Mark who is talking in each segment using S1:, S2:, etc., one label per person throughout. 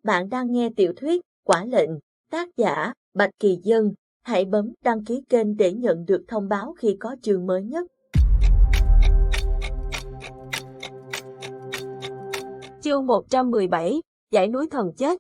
S1: Bạn đang nghe tiểu thuyết Quả Lệnh, tác giả Bạch Kỳ Dân. Hãy bấm đăng ký kênh để nhận được thông báo khi có chương mới nhất. Chương 117, Dãy núi thần chết.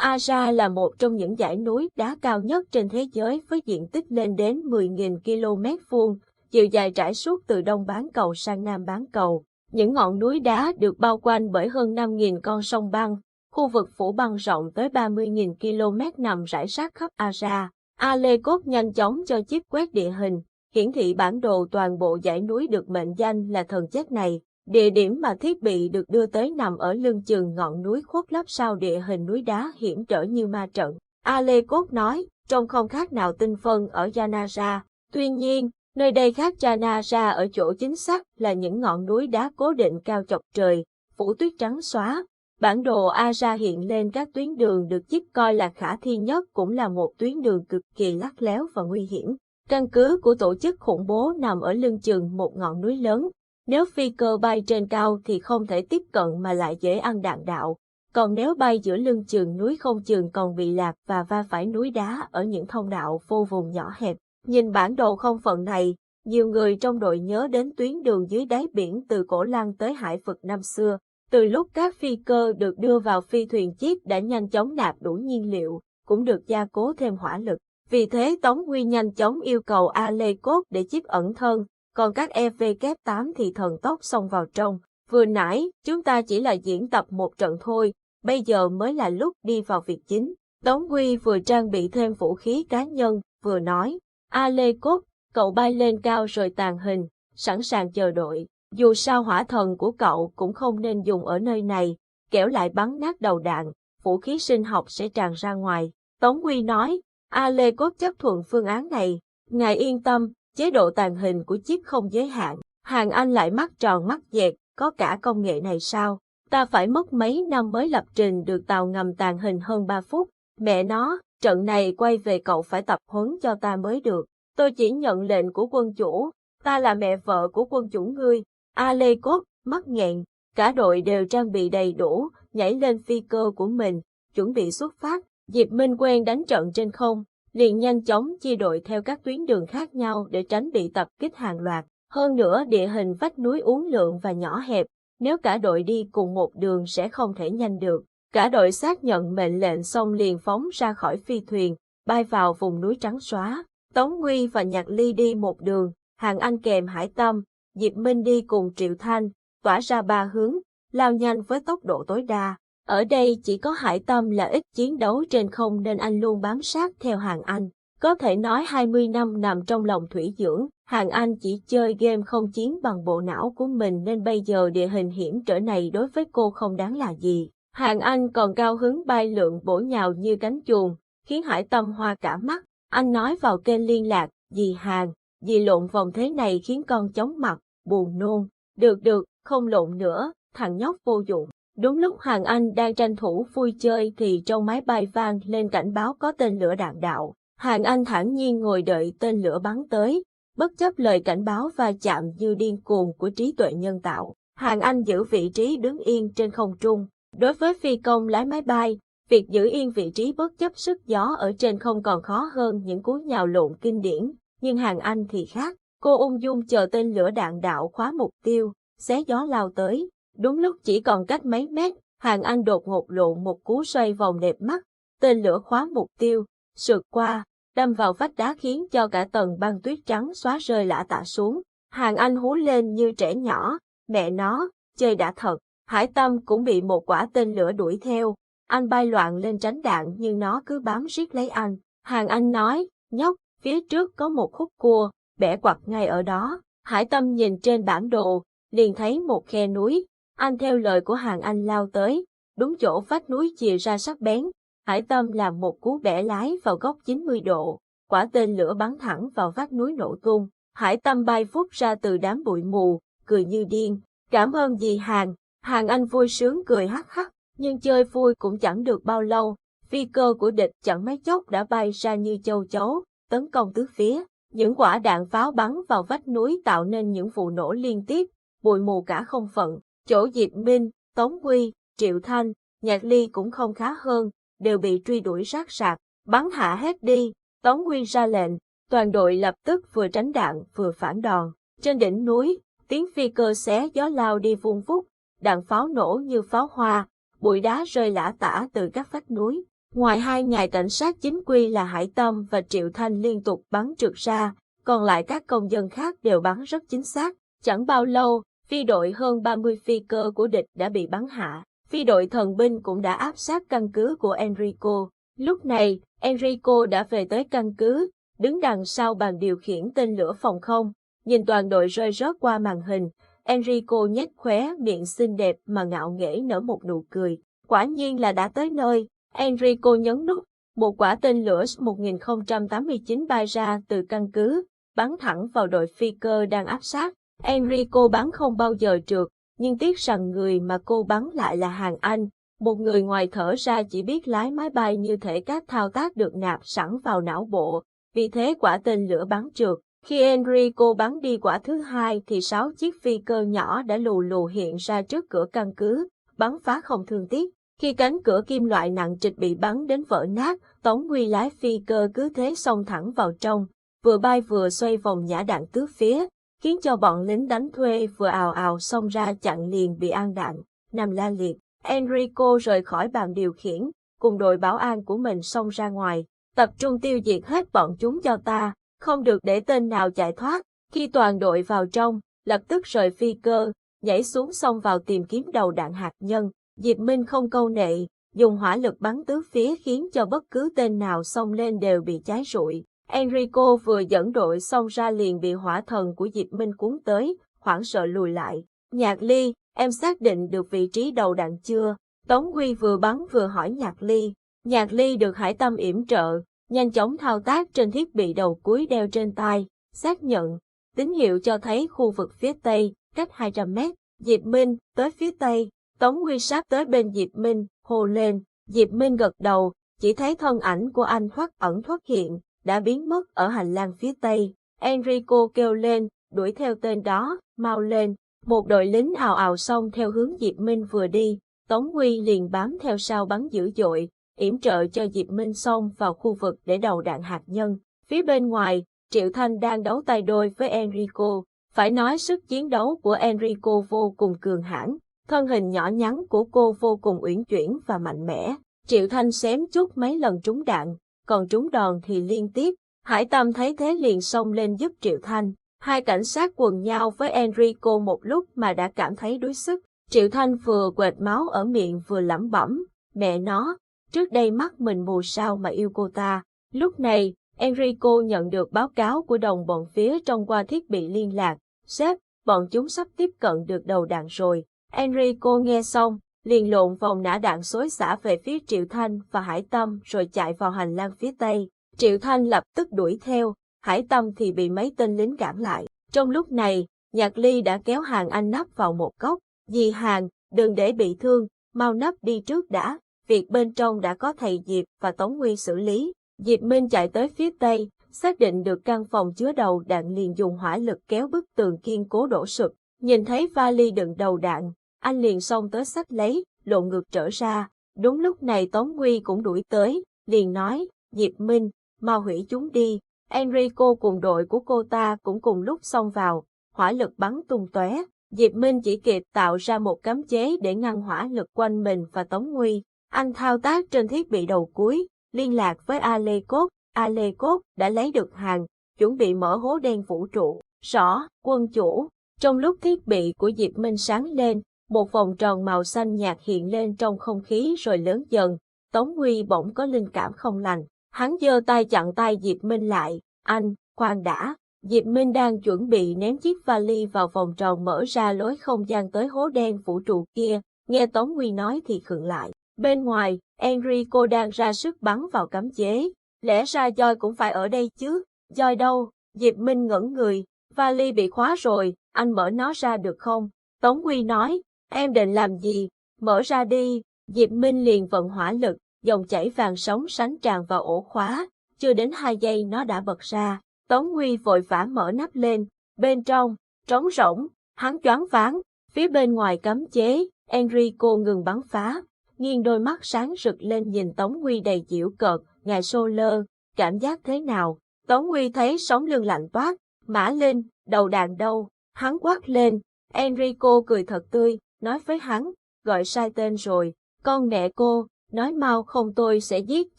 S1: Aja là một trong những dãy núi đá cao nhất trên thế giới với diện tích lên đến 10.000 km², chiều dài trải suốt từ đông bán cầu sang nam bán cầu. Những ngọn núi đá được bao quanh bởi hơn 5.000 con sông băng, khu vực phủ băng rộng tới 30.000 km nằm rải rác khắp Aja. Alekov nhanh chóng cho chip quét địa hình, hiển thị bản đồ toàn bộ dãy núi được mệnh danh là thần chết này. Địa điểm mà thiết bị được đưa tới nằm ở lưng chừng ngọn núi khuất lấp sau địa hình núi đá hiểm trở như ma trận. Alekov nói, trông không khác nào tinh phân ở Janaja. Tuy nhiên, nơi đây khác Janaja ở chỗ chính xác là những ngọn núi đá cố định cao chọc trời, phủ tuyết trắng xóa. Bản đồ Aja hiện lên các tuyến đường được chip coi là khả thi nhất, cũng là một tuyến đường cực kỳ lắt léo và nguy hiểm. Căn cứ của tổ chức khủng bố nằm ở lưng chừng một ngọn núi lớn. Nếu phi cơ bay trên cao thì không thể tiếp cận mà lại dễ ăn đạn đạo, còn nếu bay giữa lưng chừng núi không chừng còn bị lạc và va phải núi đá ở những thông đạo vô vùng nhỏ hẹp. Nhìn bản đồ không phận này, nhiều người trong đội nhớ đến tuyến đường dưới đáy biển từ Cổ Lăng tới Hải Vực năm xưa. Từ lúc các phi cơ được đưa vào phi thuyền chip đã nhanh chóng nạp đủ nhiên liệu, cũng được gia cố thêm hỏa lực. Vì thế Tống Huy nhanh chóng yêu cầu Alekov để chip ẩn thân. Còn các EV-8 thì thần tốc xông vào trong. Vừa nãy, chúng ta chỉ là diễn tập một trận thôi, bây giờ mới là lúc đi vào việc chính. Tống Huy vừa trang bị thêm vũ khí cá nhân, vừa nói, Alekov, cậu bay lên cao rồi tàng hình, sẵn sàng chờ đội. Dù sao hỏa thần của cậu cũng không nên dùng ở nơi này, kẻo lại bắn nát đầu đạn, vũ khí sinh học sẽ tràn ra ngoài. Tống Huy nói, Alekov chấp thuận phương án này, ngài yên tâm. Chế độ tàng hình của chip không giới hạn. Hàng Anh lại mắt tròn mắt dẹt, có cả công nghệ này sao? Ta phải mất mấy năm mới lập trình được tàu ngầm tàng hình hơn 3 phút. Mẹ nó, trận này quay về cậu phải tập huấn cho ta mới được. Tôi chỉ nhận lệnh của quân chủ, ta là mẹ vợ của quân chủ ngươi. Alekov, mắt nghẹn, cả đội đều trang bị đầy đủ, nhảy lên phi cơ của mình, chuẩn bị xuất phát. Diệp Minh quen đánh trận trên không, liền nhanh chóng chia đội theo các tuyến đường khác nhau để tránh bị tập kích hàng loạt. Hơn nữa địa hình vách núi uốn lượn và nhỏ hẹp, nếu cả đội đi cùng một đường sẽ không thể nhanh được. Cả đội xác nhận mệnh lệnh xong liền phóng ra khỏi phi thuyền, bay vào vùng núi trắng xóa. Tống Huy và Nhạc Ly đi một đường, Hàng Anh kèm Hải Tâm, Diệp Minh đi cùng Triệu Thanh, tỏa ra ba hướng, lao nhanh với tốc độ tối đa. Ở đây chỉ có Hải Tâm là ít chiến đấu trên không nên anh luôn bám sát theo Hàng Anh. Có thể nói 20 năm nằm trong lòng thủy dưỡng, Hàng Anh chỉ chơi game không chiến bằng bộ não của mình nên bây giờ địa hình hiểm trở này đối với cô không đáng là gì. Hàng Anh còn cao hứng bay lượn bổ nhào như cánh chuồn, khiến Hải Tâm hoa cả mắt. Anh nói vào kênh liên lạc, dì Hàng, dì lộn vòng thế này khiến con chóng mặt, buồn nôn. Được, không lộn nữa, thằng nhóc vô dụng. Đúng lúc Hàng Anh đang tranh thủ vui chơi thì trong máy bay vang lên cảnh báo có tên lửa đạn đạo. Hàng Anh thản nhiên ngồi đợi tên lửa bắn tới, bất chấp lời cảnh báo va chạm như điên cuồng của trí tuệ nhân tạo. Hàng Anh giữ vị trí đứng yên trên không trung. Đối với phi công lái máy bay, việc giữ yên vị trí bất chấp sức gió ở trên không còn khó hơn những cú nhào lộn kinh điển. Nhưng Hàng Anh thì khác, cô ung dung chờ tên lửa đạn đạo khóa mục tiêu, xé gió lao tới. Đúng lúc chỉ còn cách mấy mét, Hàng Anh đột ngột lộn một cú xoay vòng đẹp mắt, tên lửa khóa mục tiêu, sượt qua, đâm vào vách đá khiến cho cả tầng băng tuyết trắng xóa rơi lả tả xuống. Hàng Anh hú lên như trẻ nhỏ, mẹ nó, chơi đã thật. Hải Tâm cũng bị một quả tên lửa đuổi theo, anh bay loạn lên tránh đạn nhưng nó cứ bám riết lấy anh. Hàng Anh nói, nhóc, phía trước có một khúc cua, bẻ quặt ngay ở đó. Hải Tâm nhìn trên bản đồ, liền thấy một khe núi. Anh theo lời của Hàng Anh lao tới, đúng chỗ vách núi chìa ra sắc bén. Hải Tâm làm một cú bẻ lái vào góc 90 độ, quả tên lửa bắn thẳng vào vách núi nổ tung. Hải Tâm bay vút ra từ đám bụi mù, cười như điên. Cảm ơn dì Hàng. Hàng Anh vui sướng cười hắc hắc, nhưng chơi vui cũng chẳng được bao lâu. Phi cơ của địch chẳng mấy chốc đã bay ra như châu chấu, tấn công tứ phía. Những quả đạn pháo bắn vào vách núi tạo nên những vụ nổ liên tiếp, bụi mù cả không phận. Chỗ Diệp Minh, Tống Huy, Triệu Thanh, Nhạc Ly cũng không khá hơn, đều bị truy đuổi rát rạc, bắn hạ hết đi. Tống Huy ra lệnh, toàn đội lập tức vừa tránh đạn vừa phản đòn. Trên đỉnh núi, tiếng phi cơ xé gió lao đi vun vút, đạn pháo nổ như pháo hoa, bụi đá rơi lả tả từ các vách núi. Ngoài hai ngài cảnh sát chính quy là Hải Tâm và Triệu Thanh liên tục bắn trượt ra, còn lại các công dân khác đều bắn rất chính xác. Chẳng bao lâu, phi đội hơn 30 phi cơ của địch đã bị bắn hạ. Phi đội thần binh cũng đã áp sát căn cứ của Enrico. Lúc này, Enrico đã về tới căn cứ, đứng đằng sau bàn điều khiển tên lửa phòng không. Nhìn toàn đội rơi rớt qua màn hình, Enrico nhếch khóe miệng xinh đẹp mà ngạo nghễ nở một nụ cười. Quả nhiên là đã tới nơi. Enrico nhấn nút, một quả tên lửa S-1089 bay ra từ căn cứ, bắn thẳng vào đội phi cơ đang áp sát. Enrico bắn không bao giờ trượt, nhưng tiếc rằng người mà cô bắn lại là Hàn Anh, một người ngoài thở ra chỉ biết lái máy bay như thể các thao tác được nạp sẵn vào não bộ, vì thế quả tên lửa bắn trượt. Khi Enrico bắn đi quả thứ hai thì 6 chiếc phi cơ nhỏ đã lù lù hiện ra trước cửa căn cứ, bắn phá không thương tiếc. Khi cánh cửa kim loại nặng trịch bị bắn đến vỡ nát, Tống Huy lái phi cơ cứ thế xông thẳng vào trong, vừa bay vừa xoay vòng nhả đạn tứ phía, khiến cho bọn lính đánh thuê vừa ào ào xông ra chặn liền bị ăn đạn, nằm la liệt. Enrico rời khỏi bàn điều khiển, cùng đội bảo an của mình xông ra ngoài, tập trung tiêu diệt hết bọn chúng cho ta, không được để tên nào chạy thoát. Khi toàn đội vào trong, lập tức rời phi cơ, nhảy xuống xông vào tìm kiếm đầu đạn hạt nhân. Diệp Minh không câu nệ, dùng hỏa lực bắn tứ phía khiến cho bất cứ tên nào xông lên đều bị cháy rụi. Enrico vừa dẫn đội xông ra liền bị hỏa thần của Diệp Minh cuốn tới, hoảng sợ lùi lại. Nhạc Ly, em xác định được vị trí đầu đạn chưa? Tống Huy vừa bắn vừa hỏi Nhạc Ly. Nhạc Ly được Hải Tâm yểm trợ, nhanh chóng thao tác trên thiết bị đầu cuối đeo trên tai, xác nhận. Tín hiệu cho thấy khu vực phía tây, cách 200 mét. Diệp Minh, tới phía tây. Tống Huy sát tới bên Diệp Minh, hô lên. Diệp Minh gật đầu, chỉ thấy thân ảnh của anh thoát ẩn thoát hiện, đã biến mất ở hành lang phía tây. Enrico kêu lên, đuổi theo tên đó, mau lên. Một đội lính ào ào xông theo hướng Diệp Minh vừa đi. Tống Huy liền bám theo sau bắn dữ dội, yểm trợ cho Diệp Minh xông vào khu vực để đầu đạn hạt nhân. Phía bên ngoài, Triệu Thanh đang đấu tay đôi với Enrico. Phải nói sức chiến đấu của Enrico vô cùng cường hãn. Thân hình nhỏ nhắn của cô vô cùng uyển chuyển và mạnh mẽ. Triệu Thanh xém chút mấy lần trúng đạn, còn trúng đòn thì liên tiếp. Hải Tâm thấy thế liền xông lên giúp Triệu Thanh. Hai cảnh sát quần nhau với Enrico một lúc mà đã cảm thấy đuối sức. Triệu Thanh vừa quệt máu ở miệng vừa lẩm bẩm, mẹ nó, trước đây mắt mình mù sao mà yêu cô ta. Lúc này, Enrico nhận được báo cáo của đồng bọn phía trong qua thiết bị liên lạc. Sếp, bọn chúng sắp tiếp cận được đầu đạn rồi. Enrico nghe xong, liền lộn vòng nã đạn xối xả về phía Triệu Thanh và Hải Tâm rồi chạy vào hành lang phía tây. Triệu Thanh lập tức đuổi theo, Hải Tâm thì bị mấy tên lính cản lại. Trong lúc này, Nhạc Ly đã kéo Hàn Anh nấp vào một góc. Dì Hàn, đừng để bị thương, mau nấp đi trước đã. Việc bên trong đã có thầy Diệp và Tống Huy xử lý. Diệp Minh chạy tới phía tây, xác định được căn phòng chứa đầu đạn liền dùng hỏa lực kéo bức tường kiên cố đổ sụp. Nhìn thấy vali đựng đầu đạn, anh liền xông tới xách lấy, lộn ngược trở ra. Đúng lúc này Tống Huy cũng đuổi tới, liền nói, Diệp Minh, mau hủy chúng đi. Enrico cùng đội của cô ta cũng cùng lúc xông vào, hỏa lực bắn tung tóe. Diệp Minh chỉ kịp tạo ra một cấm chế để ngăn hỏa lực quanh mình và Tống Huy. Anh thao tác trên thiết bị đầu cuối, liên lạc với Alekot. Alekot đã lấy được hàng, chuẩn bị mở hố đen vũ trụ. Rõ, quân chủ. Trong lúc thiết bị của Diệp Minh sáng lên, một vòng tròn màu xanh nhạt hiện lên trong không khí rồi lớn dần. Tống Huy bỗng có linh cảm không lành. Hắn giơ tay chặn tay Diệp Minh lại. Anh, khoan đã. Diệp Minh đang chuẩn bị ném chiếc vali vào vòng tròn mở ra lối không gian tới hố đen vũ trụ kia. Nghe Tống Huy nói thì khựng lại. Bên ngoài, Enrico đang ra sức bắn vào cấm chế. Lẽ ra Joy cũng phải ở đây chứ. Joy đâu? Diệp Minh ngẩn người. Vali bị khóa rồi, anh mở nó ra được không? Tống Huy nói, em định làm gì? Mở ra đi. Diệp Minh liền vận hỏa lực, dòng chảy vàng sóng sánh tràn vào ổ khóa. Chưa đến 2 giây nó đã bật ra. Tống Huy vội vã mở nắp lên. Bên trong, trống rỗng, hắn choáng váng. Phía bên ngoài cấm chế, Enrico ngừng bắn phá. nghiêng đôi mắt sáng rực lên nhìn Tống Nguy đầy giễu cợt. Ngài Soler, cảm giác thế nào? Tống Nguy thấy sống lưng lạnh toát. Mã Linh, đầu đàn đâu? Hắn quát lên. Enrico cười thật tươi, nói với hắn, gọi sai tên rồi, con mẹ cô, nói mau không tôi sẽ giết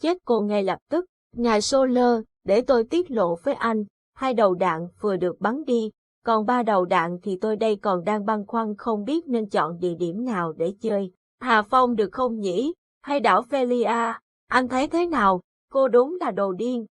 S1: chết cô ngay lập tức. Ngài Soler, để tôi tiết lộ với anh, 2 đầu đạn vừa được bắn đi, còn 3 đầu đạn thì tôi đây còn đang băn khoăn không biết nên chọn địa điểm nào để chơi. Hà Phong được không nhỉ? Hay đảo Phelia? Anh thấy thế nào? Cô đúng là đồ điên.